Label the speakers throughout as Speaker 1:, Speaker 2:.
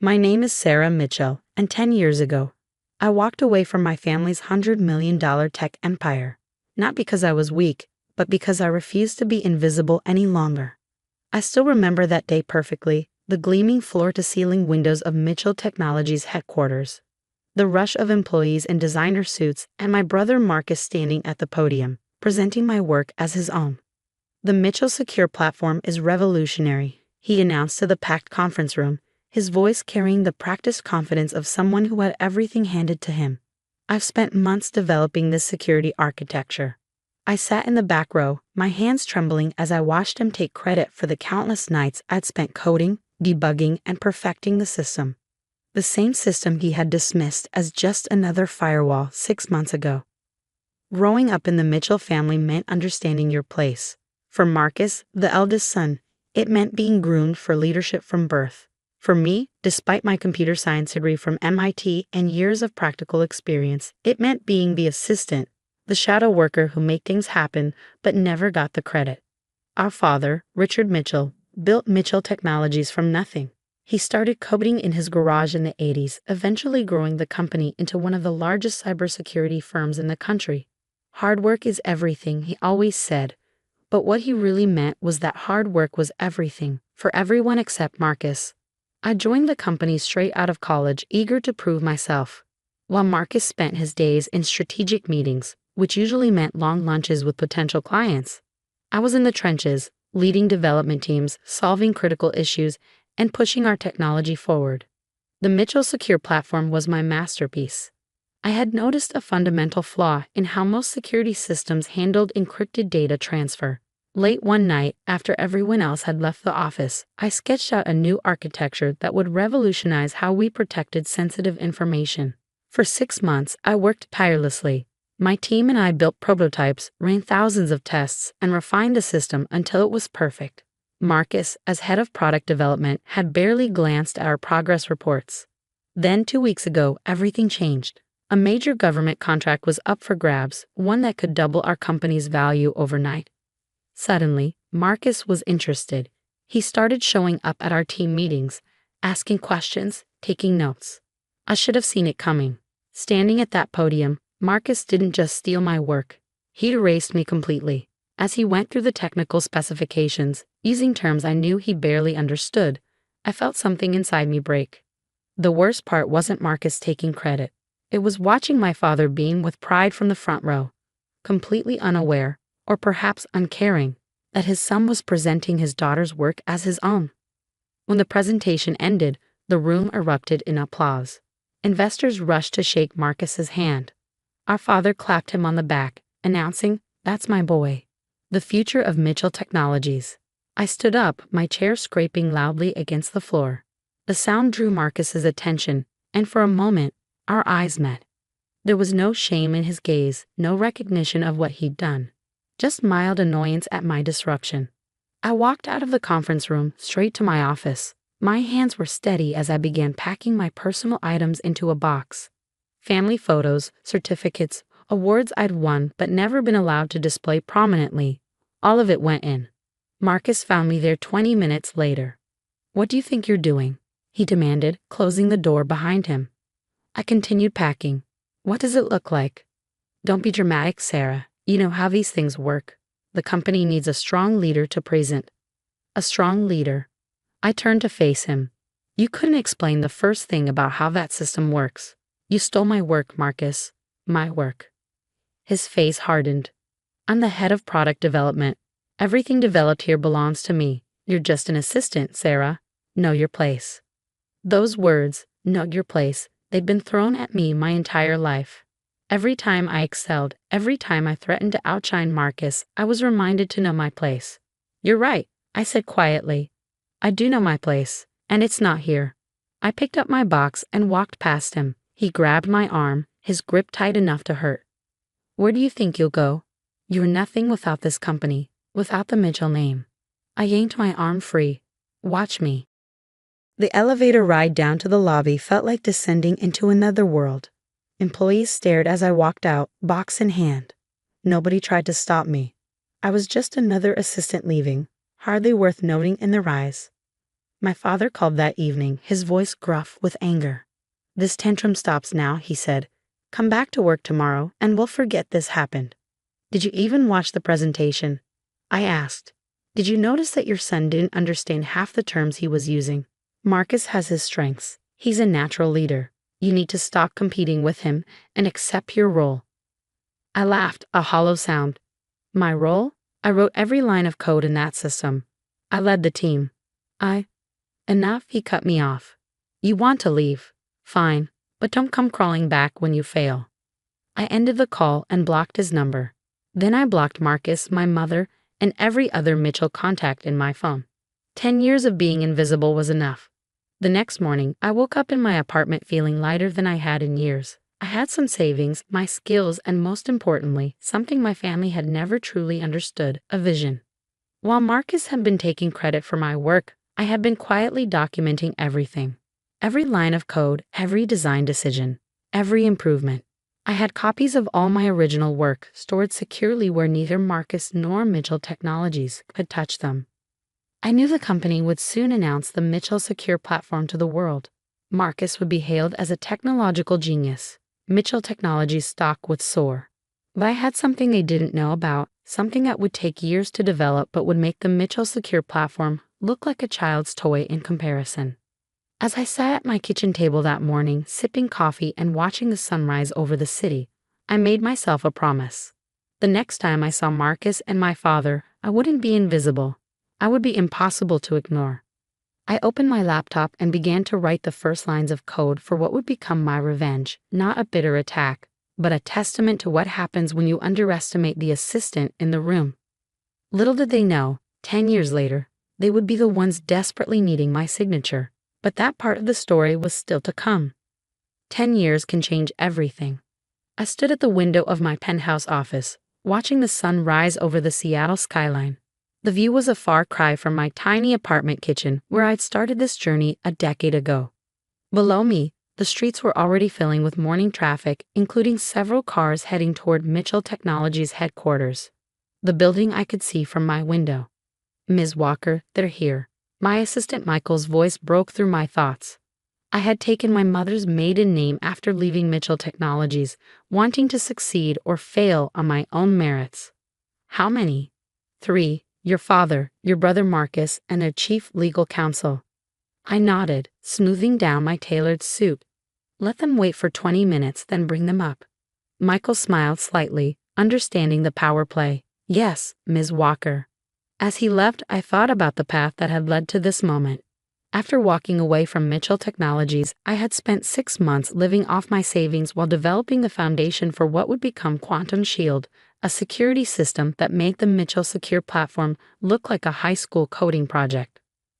Speaker 1: My name is Sarah Mitchell, and 10 years ago, I walked away from my family's $100 million tech empire, not because I was weak, but because I refused to be invisible any longer. I still remember that day perfectly, the gleaming floor-to-ceiling windows of Mitchell Technologies headquarters, the rush of employees in designer suits, and my brother Marcus standing at the podium, presenting my work as his own. "The Mitchell Secure Platform is revolutionary," he announced to the packed conference room, his voice carrying the practiced confidence of someone who had everything handed to him. "I've spent months developing this security architecture." I sat in the back row, my hands trembling as I watched him take credit for the countless nights I'd spent coding, debugging, and perfecting the system. The same system he had dismissed as just another firewall 6 months ago. Growing up in the Mitchell family meant understanding your place. For Marcus, the eldest son, it meant being groomed for leadership from birth. For me, despite my computer science degree from MIT and years of practical experience, it meant being the assistant, the shadow worker who made things happen but never got the credit. Our father, Richard Mitchell, built Mitchell Technologies from nothing. He started coding in his garage in the 80s, eventually growing the company into one of the largest cybersecurity firms in the country. Hard work is everything, he always said. But what he really meant was that hard work was everything, for everyone except Marcus. I joined the company straight out of college, eager to prove myself, while Marcus spent his days in strategic meetings, which usually meant long lunches with potential clients. I was in the trenches, leading development teams, solving critical issues, and pushing our technology forward. The Mitchell Secure Platform was my masterpiece. I had noticed a fundamental flaw in how most security systems handled encrypted data transfer. Late one night, after everyone else had left the office, I sketched out a new architecture that would revolutionize how we protected sensitive information. For 6 months, I worked tirelessly. My team and I built prototypes, ran thousands of tests, and refined the system until it was perfect. Marcus, as head of product development, had barely glanced at our progress reports. Then 2 weeks ago, everything changed. A major government contract was up for grabs, one that could double our company's value overnight. Suddenly, Marcus was interested. He started showing up at our team meetings, asking questions, taking notes. I should have seen it coming. Standing at that podium, Marcus didn't just steal my work. He erased me completely. As he went through the technical specifications, using terms I knew he barely understood, I felt something inside me break. The worst part wasn't Marcus taking credit. It was watching my father beam with pride from the front row, completely unaware, or perhaps uncaring, that his son was presenting his daughter's work as his own. When the presentation ended, the room erupted in applause. Investors rushed to shake Marcus's hand. Our father clapped him on the back, announcing, "That's my boy. The future of Mitchell Technologies." I stood up, my chair scraping loudly against the floor. The sound drew Marcus's attention, and for a moment, our eyes met. There was no shame in his gaze, no recognition of what he'd done, just mild annoyance at my disruption. I walked out of the conference room, straight to my office. My hands were steady as I began packing my personal items into a box. Family photos, certificates, awards I'd won but never been allowed to display prominently. All of it went in. Marcus found me there 20 minutes later. "What do you think you're doing?" he demanded, closing the door behind him. I continued packing. "What does it look like?" "Don't be dramatic, Sarah. You know how these things work. The company needs a strong leader to present." "A strong leader." I turned to face him. "You couldn't explain the first thing about how that system works. You stole my work, Marcus. My work." His face hardened. "I'm the head of product development. Everything developed here belongs to me. You're just an assistant, Sarah. Know your place." Those words, "know your place," they'd been thrown at me my entire life. Every time I excelled, every time I threatened to outshine Marcus, I was reminded to know my place. "You're right," I said quietly. "I do know my place, and it's not here." I picked up my box and walked past him. He grabbed my arm, his grip tight enough to hurt. "Where do you think you'll go? You're nothing without this company, without the Mitchell name." I yanked my arm free. "Watch me." The elevator ride down to the lobby felt like descending into another world. Employees stared as I walked out, box in hand. Nobody tried to stop me. I was just another assistant leaving, hardly worth noting in their eyes. My father called that evening, his voice gruff with anger. "This tantrum stops now," he said. "Come back to work tomorrow and we'll forget this happened." "Did you even watch the presentation?" I asked. "Did you notice that your son didn't understand half the terms he was using? Marcus has his strengths. He's a natural leader. You need to stop competing with him and accept your role." I laughed, a hollow sound. My role? I wrote every line of code in that system. I led the team. Enough, he cut me off. "You want to leave? Fine, but don't come crawling back when you fail." I ended the call and blocked his number. Then I blocked Marcus, my mother, and every other Mitchell contact in my phone. 10 years of being invisible was enough. The next morning, I woke up in my apartment feeling lighter than I had in years. I had some savings, my skills, and most importantly, something my family had never truly understood, a vision. While Marcus had been taking credit for my work, I had been quietly documenting everything. Every line of code, every design decision, every improvement. I had copies of all my original work stored securely where neither Marcus nor Mitchell Technologies could touch them. I knew the company would soon announce the Mitchell Secure platform to the world. Marcus would be hailed as a technological genius. Mitchell Technologies' stock would soar. But I had something they didn't know about, something that would take years to develop but would make the Mitchell Secure platform look like a child's toy in comparison. As I sat at my kitchen table that morning, sipping coffee and watching the sunrise over the city, I made myself a promise. The next time I saw Marcus and my father, I wouldn't be invisible. I would be impossible to ignore. I opened my laptop and began to write the first lines of code for what would become my revenge, not a bitter attack, but a testament to what happens when you underestimate the assistant in the room. Little did they know, 10 years later, they would be the ones desperately needing my signature. But that part of the story was still to come. 10 years can change everything. I stood at the window of my penthouse office, watching the sun rise over the Seattle skyline. The view was a far cry from my tiny apartment kitchen where I'd started this journey a decade ago. Below me, the streets were already filling with morning traffic, including several cars heading toward Mitchell Technologies headquarters. The building I could see from my window. "Ms. Walker, they're here." My assistant Michael's voice broke through my thoughts. I had taken my mother's maiden name after leaving Mitchell Technologies, wanting to succeed or fail on my own merits. "How many?" "3, your father, your brother Marcus, and a chief legal counsel." I nodded, smoothing down my tailored suit. "Let them wait for 20 minutes, then bring them up." Michael smiled slightly, understanding the power play. "Yes, Ms. Walker." As he left, I thought about the path that had led to this moment. After walking away from Mitchell Technologies, I had spent 6 months living off my savings while developing the foundation for what would become Quantum Shield, a security system that made the Mitchell Secure platform look like a high school coding project.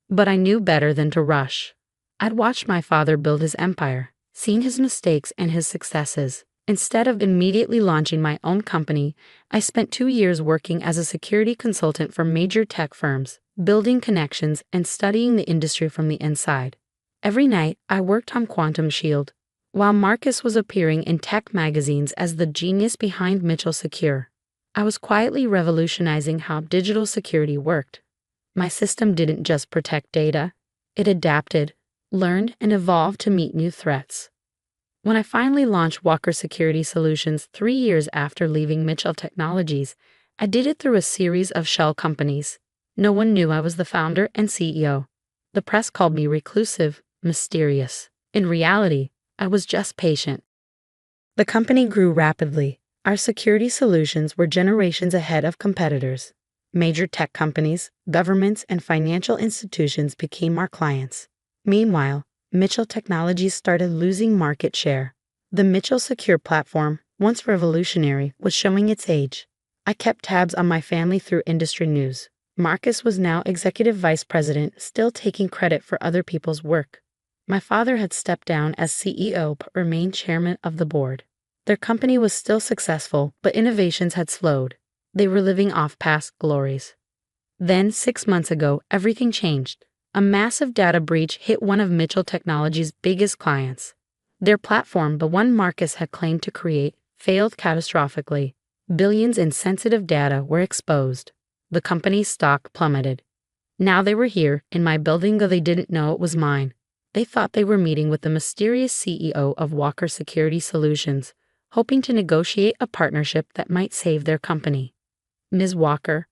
Speaker 1: But I knew better than to rush. I'd watched my father build his empire, seen his mistakes and his successes. Instead of immediately launching my own company, I spent 2 years working as a security consultant for major tech firms, building connections and studying the industry from the inside. Every night, I worked on Quantum Shield, while Marcus was appearing in tech magazines as the genius behind Mitchell Secure. I was quietly revolutionizing how digital security worked. My system didn't just protect data, it adapted, learned, and evolved to meet new threats. When I finally launched Walker Security Solutions 3 years after leaving Mitchell Technologies, I did it through a series of shell companies. No one knew I was the founder and CEO. The press called me reclusive, mysterious. In reality, I was just patient. The company grew rapidly. Our security solutions were generations ahead of competitors. Major tech companies, governments, and financial institutions became our clients. Meanwhile, Mitchell Technologies started losing market share. The Mitchell Secure platform, once revolutionary, was showing its age. I kept tabs on my family through industry news. Marcus was now executive vice president, still taking credit for other people's work. My father had stepped down as CEO but remained chairman of the board. Their company was still successful, but innovations had slowed. They were living off past glories. Then, 6 months ago, everything changed. A massive data breach hit one of Mitchell Technologies' biggest clients. Their platform, the one Marcus had claimed to create, failed catastrophically. Billions in sensitive data were exposed. The company's stock plummeted. Now they were here, in my building, though they didn't know it was mine. They thought they were meeting with the mysterious CEO of Walker Security Solutions, hoping to negotiate a partnership that might save their company. Ms. Walker,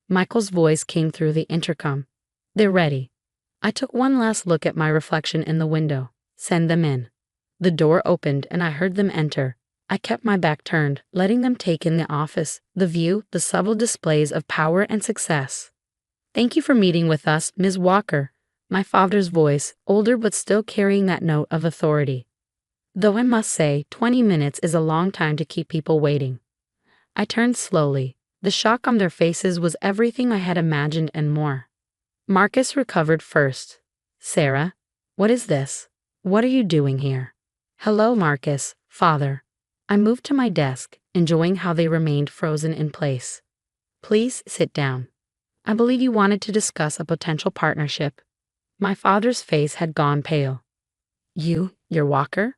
Speaker 1: Michael's voice came through the intercom. They're ready. I took one last look at my reflection in the window. Send them in. The door opened and I heard them enter. I kept my back turned, letting them take in the office, the view, the subtle displays of power and success. Thank you for meeting with us, Ms. Walker. My father's voice, older but still carrying that note of authority. Though I must say, 20 minutes is a long time to keep people waiting. I turned slowly. The shock on their faces was everything I had imagined and more. Marcus recovered first. Sarah, what is this? What are you doing here? Hello, Marcus, father. I moved to my desk, enjoying how they remained frozen in place. Please sit down. I believe you wanted to discuss a potential partnership. My father's face had gone pale. You're Walker?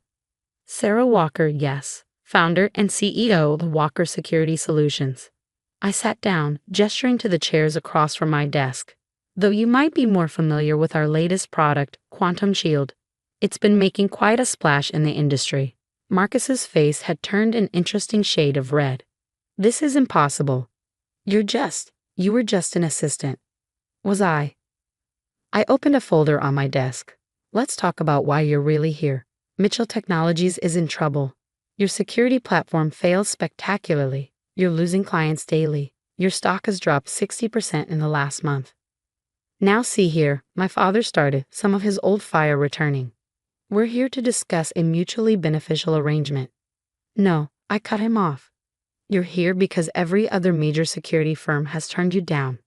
Speaker 1: Sarah Walker, yes, founder and CEO of Walker Security Solutions. I sat down, gesturing to the chairs across from my desk. Though you might be more familiar with our latest product, Quantum Shield, it's been making quite a splash in the industry. Marcus's face had turned an interesting shade of red. This is impossible. You were just an assistant. Was I? I opened a folder on my desk. Let's talk about why you're really here. Mitchell Technologies is in trouble. Your security platform fails spectacularly. You're losing clients daily. Your stock has dropped 60% in the last month. Now see here, my father started, some of his old fire returning. We're here to discuss a mutually beneficial arrangement. No, I cut him off. You're here because every other major security firm has turned you down.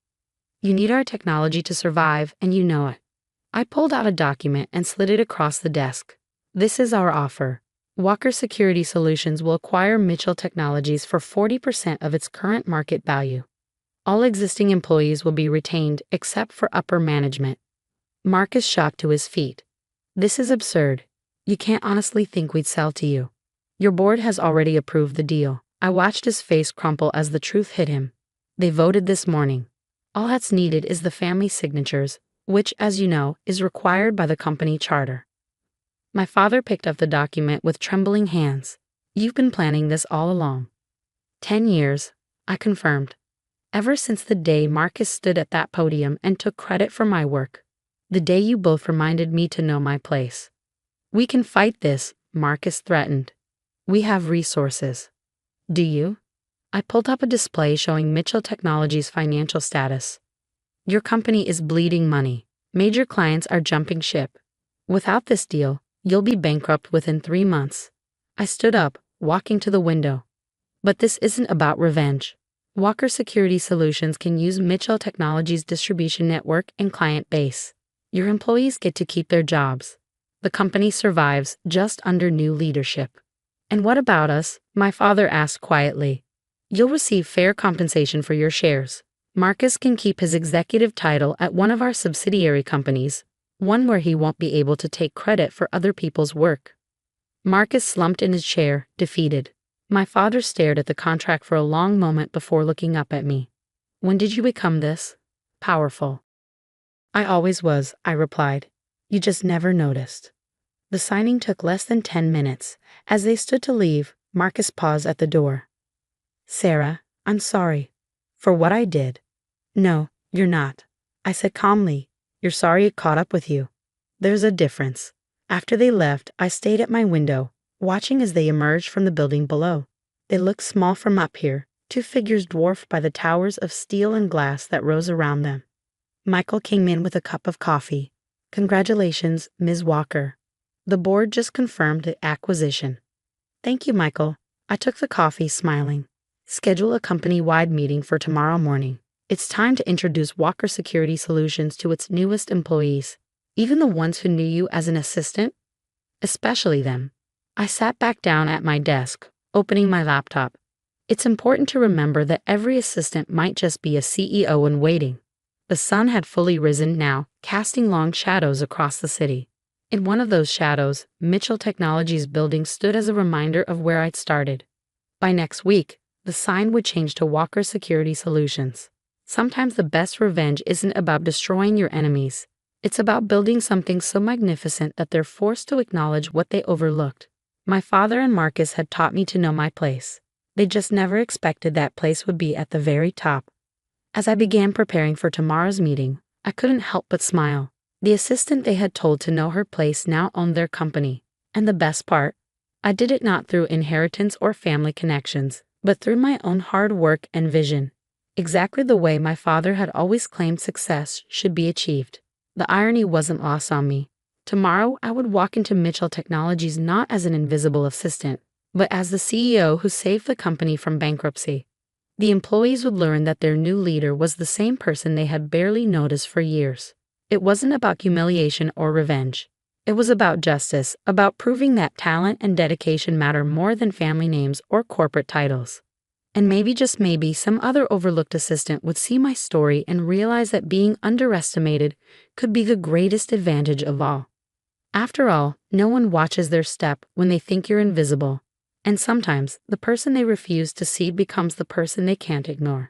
Speaker 1: You need our technology to survive, and you know it. I pulled out a document and slid it across the desk. This is our offer. Walker Security Solutions will acquire Mitchell Technologies for 40% of its current market value. All existing employees will be retained except for upper management. Marcus shot to his feet. This is absurd. You can't honestly think we'd sell to you. Your board has already approved the deal. I watched his face crumple as the truth hit him. They voted this morning. All that's needed is the family signatures, which, as you know, is required by the company charter. My father picked up the document with trembling hands. You've been planning this all along. 10 years, I confirmed. Ever since the day Marcus stood at that podium and took credit for my work. The day you both reminded me to know my place. We can fight this, Marcus threatened. We have resources. Do you? I pulled up a display showing Mitchell Technologies' financial status. Your company is bleeding money. Major clients are jumping ship. Without this deal, you'll be bankrupt within 3 months. I stood up, walking to the window. But this isn't about revenge. Walker Security Solutions can use Mitchell Technologies' distribution network and client base. Your employees get to keep their jobs. The company survives just under new leadership. And what about us? My father asked quietly. You'll receive fair compensation for your shares. Marcus can keep his executive title at one of our subsidiary companies, one where he won't be able to take credit for other people's work. Marcus slumped in his chair, defeated. My father stared at the contract for a long moment before looking up at me. When did you become this powerful? I always was, I replied. You just never noticed. The signing took less than 10 minutes. As they stood to leave, Marcus paused at the door. Sarah, I'm sorry. For what I did. No, you're not. I said calmly. You're sorry it caught up with you. There's a difference. After they left, I stayed at my window, watching as they emerged from the building below. They looked small from up here, two figures dwarfed by the towers of steel and glass that rose around them. Michael came in with a cup of coffee. Congratulations, Ms. Walker. The board just confirmed the acquisition. Thank you, Michael. I took the coffee, smiling. Schedule a company-wide meeting for tomorrow morning. It's time to introduce Walker Security Solutions to its newest employees, even the ones who knew you as an assistant. Especially them. I sat back down at my desk, opening my laptop. It's important to remember that every assistant might just be a CEO in waiting. The sun had fully risen now, casting long shadows across the city. In one of those shadows, Mitchell Technologies' building stood as a reminder of where I'd started. By next week, the sign would change to Walker Security Solutions. Sometimes the best revenge isn't about destroying your enemies. It's about building something so magnificent that they're forced to acknowledge what they overlooked. My father and Marcus had taught me to know my place. They just never expected that place would be at the very top. As I began preparing for tomorrow's meeting, I couldn't help but smile. The assistant they had told to know her place now owned their company. And the best part? I did it not through inheritance or family connections, but through my own hard work and vision. Exactly the way my father had always claimed success should be achieved. The irony wasn't lost on me. Tomorrow, I would walk into Mitchell Technologies not as an invisible assistant, but as the CEO who saved the company from bankruptcy. The employees would learn that their new leader was the same person they had barely noticed for years. It wasn't about humiliation or revenge. It was about justice, about proving that talent and dedication matter more than family names or corporate titles. And maybe, just maybe, some other overlooked assistant would see my story and realize that being underestimated could be the greatest advantage of all. After all, no one watches their step when they think you're invisible. And sometimes, the person they refuse to see becomes the person they can't ignore.